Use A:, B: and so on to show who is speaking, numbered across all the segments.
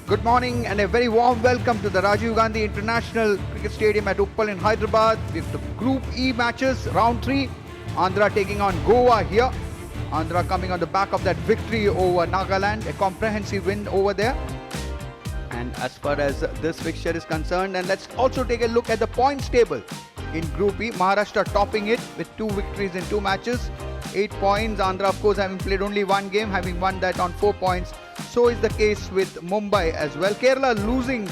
A: Good morning and a very warm welcome to the Rajiv Gandhi International Cricket Stadium at Uppal in Hyderabad with the Group E matches, round 3. Andhra taking on Goa here. Andhra coming on the back of that victory over Nagaland, a comprehensive win over there. And as far as this fixture is concerned, and let's also take a look at the points table. In Group E, Maharashtra topping it with 2 victories in 2 matches, 8 points. Andhra, of course, having played only 1 game, having won that on 4 points. So is the case with Mumbai as well. Kerala losing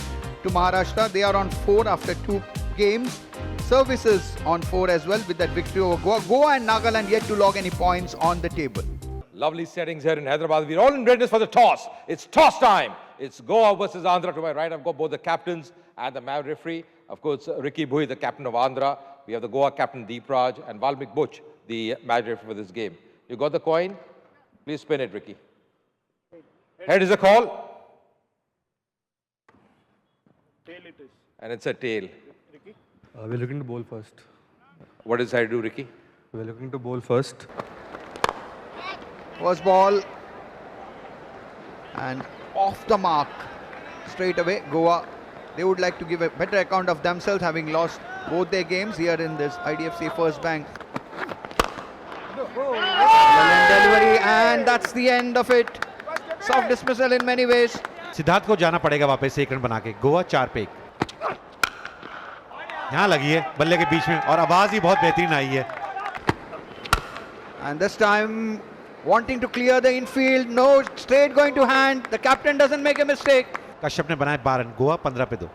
A: to Maharashtra. They are on 4 after 2 games. Services on 4 as well with that victory over Goa. Goa and Nagaland yet to log any points on the table.
B: Lovely settings here in Hyderabad. We're all in readiness for the toss. It's toss time. It's Goa versus Andhra. To my right, I've got both the captains and the match referee. Of course, Ricky Bhui, the captain of Andhra. We have the Goa captain, Deep Raj, and Valmik Butch, the match referee for this game. You got the coin? Please spin it, Ricky. Head is a call.
C: Tail it is.
B: And it's a tail.
C: Ricky?
D: We're looking to bowl first.
B: What does I do, Ricky?
D: We're looking to bowl first.
A: First ball. And off the mark. Straight away, Goa. They would like to give a better account of themselves, having lost both their games here in this IDFC First Bank. Delivery, and that's the end of it. Soft dismissal in many ways.
E: Siddharth को जाना पड़ेगा वापस 1 run बना के. गोवा 4 पे 1. यहाँ लगी है बल्ले के बीच में और आवाज ही बहुत बेहतरीन आई है.
A: And this time wanting to clear the infield, no, straight going to hand. The captain doesn't make a mistake.
E: Kashyap ने बनाए 12 रन. गोवा 15 पे 2.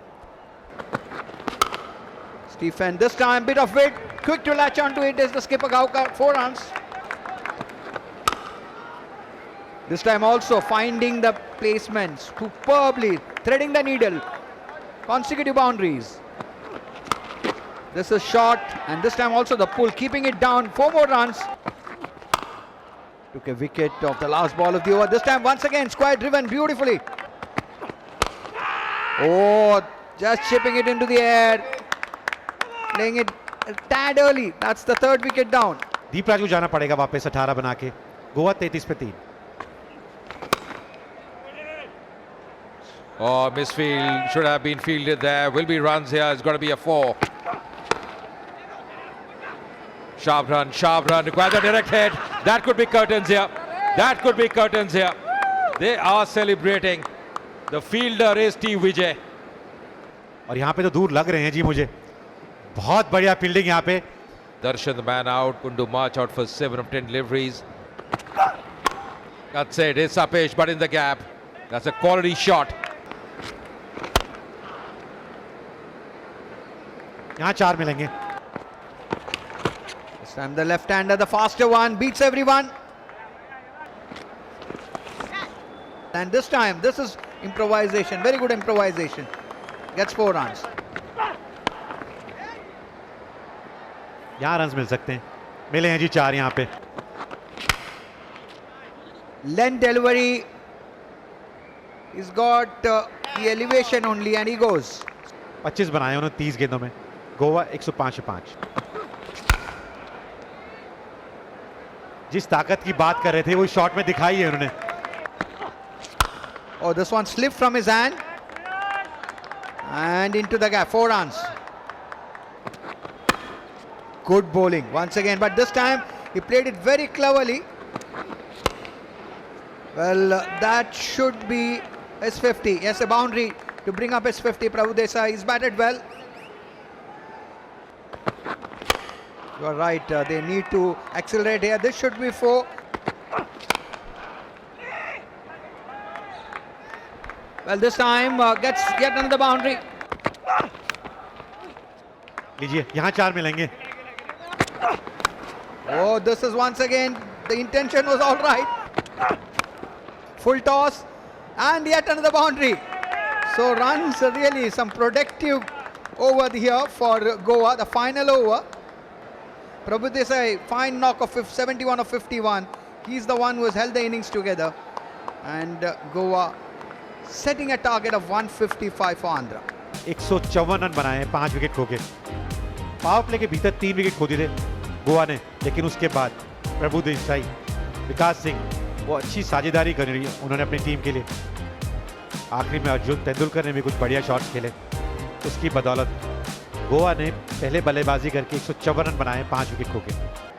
A: Stephen this time bit of wit, quick to latch onto it is the skipper Gaukar, 4 runs. This time also finding the placements superbly, threading the needle. Consecutive boundaries. This is short, and this time also the pull, keeping it down. 4 more runs. Took a wicket of the last ball of the over. This time once again square driven beautifully. Oh, just chipping it into the air. Playing it a tad early. That's the 3rd wicket down.
E: दीप राज को जाना पड़ेगा वापस 18 बना के. गोवा 33 पे 3.
B: Oh, misfield. Should have been fielded there. Will be runs here. It's got to be a 4. Sharp run, sharp run. Requires a direct hit. That could be curtains here. That could be curtains here. They are celebrating. The fielder is T. Vijay.
E: और यहाँ पे तो दूर लग रहे हैं जी मुझे. बहुत बढ़िया फील्डिंग यहाँ पे.
B: Darshan, the man out. Kundu March out for 7 of 10 deliveries. That's it. It's Sapesh, but in the gap. That's a quality shot.
E: यहाँ 4 मिलेंगे.
A: This time the left-hander, the faster one, beats everyone. And this time, this is improvisation, very good improvisation. Gets 4 runs.
E: यहाँ runs मिल सकते हैं. मिले हैं जी 4 यहाँ पे.
A: Length delivery. He's got the elevation only and he goes.
E: 25 बनाए उन्होंने 30 गेंदों में. गोवा 105 पे 5. जिस ताकत की बात कर रहे थे वो शॉट में दिखाई है उन्होंने.
A: Oh, this one slipped from his hand. And into the gap, 4 runs. Good bowling once again, but this time he played it very cleverly. Well, that should be his 50. Yes, a boundary to bring up his 50. Prabhu Desai, he's batted well. You are right, they need to accelerate here. This should be 4. Well, this time gets yet another boundary.
E: लीजिए यहाँ 4 मिलेंगे.
A: Oh, this is once again, the intention was all right. Full toss and yet another boundary. So runs really some productive over here for Goa, the final over. Prabhu Desai, fine knock of 71 of 51. He's the one who has held the innings together. And Goa setting a target of 155 for Andhra.
E: 154 run बनाए हैं 5 wicket खो के. Power play के भीतर 3 wicket खो दिए थे गोवा ने, लेकिन उसके बाद प्रभु देसाई, विकास सिंह वो अच्छी साझेदारी कर रही है उन्होंने अपनी टीम के लिए. आखिरी में अर्जुन तेंदुलकर ने भी कुछ बढ़िया शॉट्स खेले, उसकी बदौलत गोवा ने पहले बल्लेबाजी करके 154 रन बनाए 5 विकेट खो के।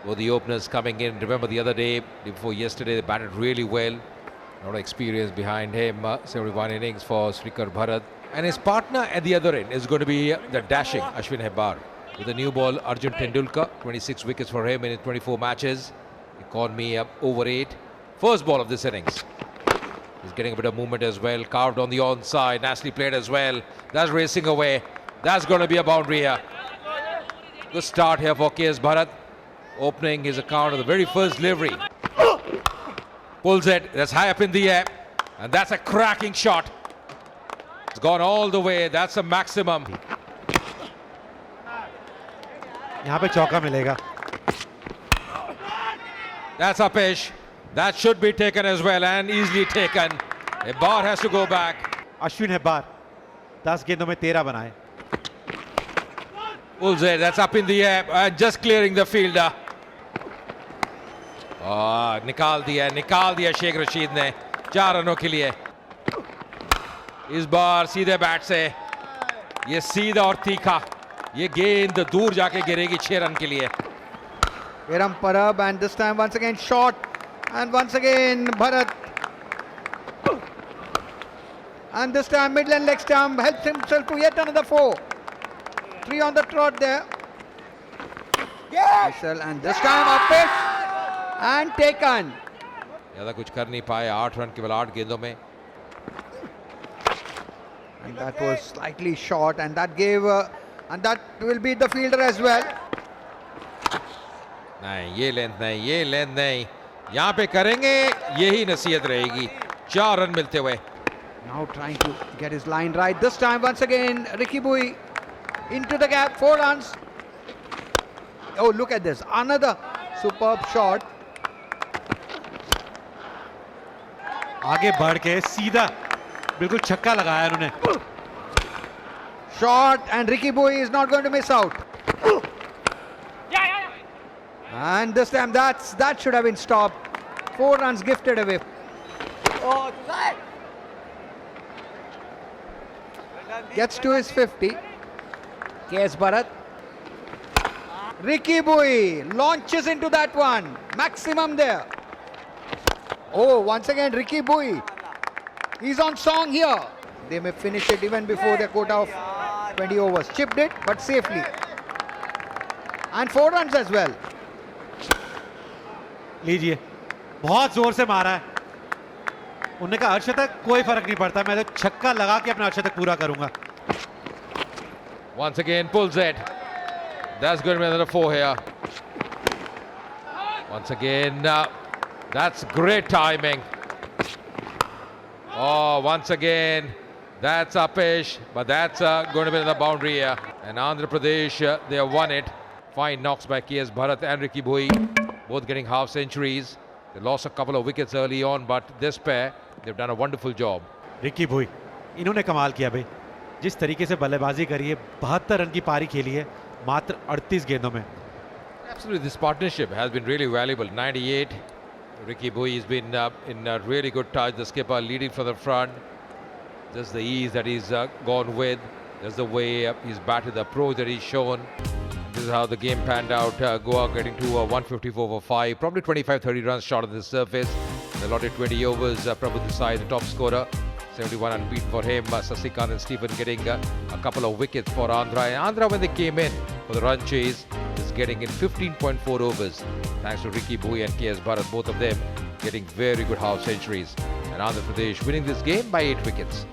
B: Well, the openers coming in. Remember the other day, before yesterday, they batted really well. A lot of experience behind him. 71 innings for Srikar Bharat. And his partner at the other end is going to be the dashing Ashwin Hebbar. With the new ball, Arjun Tendulkar. 26 wickets for him in his 24 matches. Economy up over 8. First ball of this innings. He's getting a bit of movement as well. Carved on the onside. Nicely played as well. That's racing away. That's going to be a boundary here. Good start here for KS Bharat. Opening his account of the very first delivery. Pulls it. That's high up in the air. And that's a cracking shot. It's gone all the way. That's a maximum.
E: यहाँ पे चौका मिलेगा।
B: That's a pitch. That should be taken as well and easily taken. Hebbar has to go back.
E: Ashwin Hebbar 10 गेंदों में 13 बनाए।
B: Pulls it. That's up in the air and just clearing the fielder. निकाल दिया शेख रशीद ने 4 रनों के लिए। इस बार सीधे बैट से ये सीधा और तीखा, ये गेंद दूर जाके गिरेगी 6 रन के लिए।
A: Iram Parab, and this time once again shot, and once again Bharat, and this time Midland leg stump helps himself to yet another 4. 3 on the trot there. Whistle, and this time a pitch and taken.
B: ज्यादा कुछ कर नहीं पाए, 8 run केवल 8 गेंदों में।
A: And that was slightly short, and that gave and that will beat the fielder as well.
B: नहीं, ये लेंथ नहीं, यहाँ पे करेंगे यही नसीहत रहेगी। 4 रन मिलते हुए।
A: Now trying to get his line right. This time once again Ricky Bui into the gap, 4 runs. Oh, look at this, another superb shot.
E: आगे बढ़ के सीधा बिल्कुल छक्का लगाया उन्होंने।
A: Shot, and Ricky Bui is not going to miss out. And this time that should have been stopped. 4 runs gifted away. Gets to his 50. KS Bharat. Ricky Bui launches into that one. Maximum there. Oh, once again Ricky Bui. He's on song here. They may finish it even before their quota of 20 overs. Chipped it, but safely. And 4 runs as well.
E: लीजिए, बहुत जोर से मारा है। उन्होंने कहा अर्शतक कोई फर्क नहीं पड़ता, मैं तो छक्का लगा के अपना अर्शतक पूरा करूंगा।
B: Once again pulls it. That's going to be another 4 here. Once again, that's great timing. Oh, once again, that's Apesh, but that's going to be another boundary here. And Andhra Pradesh, they have won it. Fine knocks by KS Bharat and Ricky Bui, both getting half centuries. They lost a couple of wickets early on, but this pair, they've done a wonderful job.
E: Riki Bhui, इन्होंने कमाल किया भाई। जिस तरीके से बल्लेबाजी करी है, 72 रन की पारी खेली है मात्र 38 गेंदों में।
B: Absolutely, this partnership has been really valuable. 98. Ricky Bui has been in a really good touch. The skipper leading from the front. Just the ease that he's gone with. Just the way he's batted, the approach that he's shown. This is how the game panned out. Goa getting to 154 for 5. Probably 25-30 runs short of the surface. They allotted 20 overs. Prabhu Desai, the top scorer. 71 unbeaten for him. Sasikant and Stephen getting a couple of wickets for Andhra. And Andhra, when they came in for the run chase, is getting in 15.4 overs. Thanks to Ricky Bui and KS Bharat, both of them getting very good half centuries. And Andhra Pradesh winning this game by 8 wickets.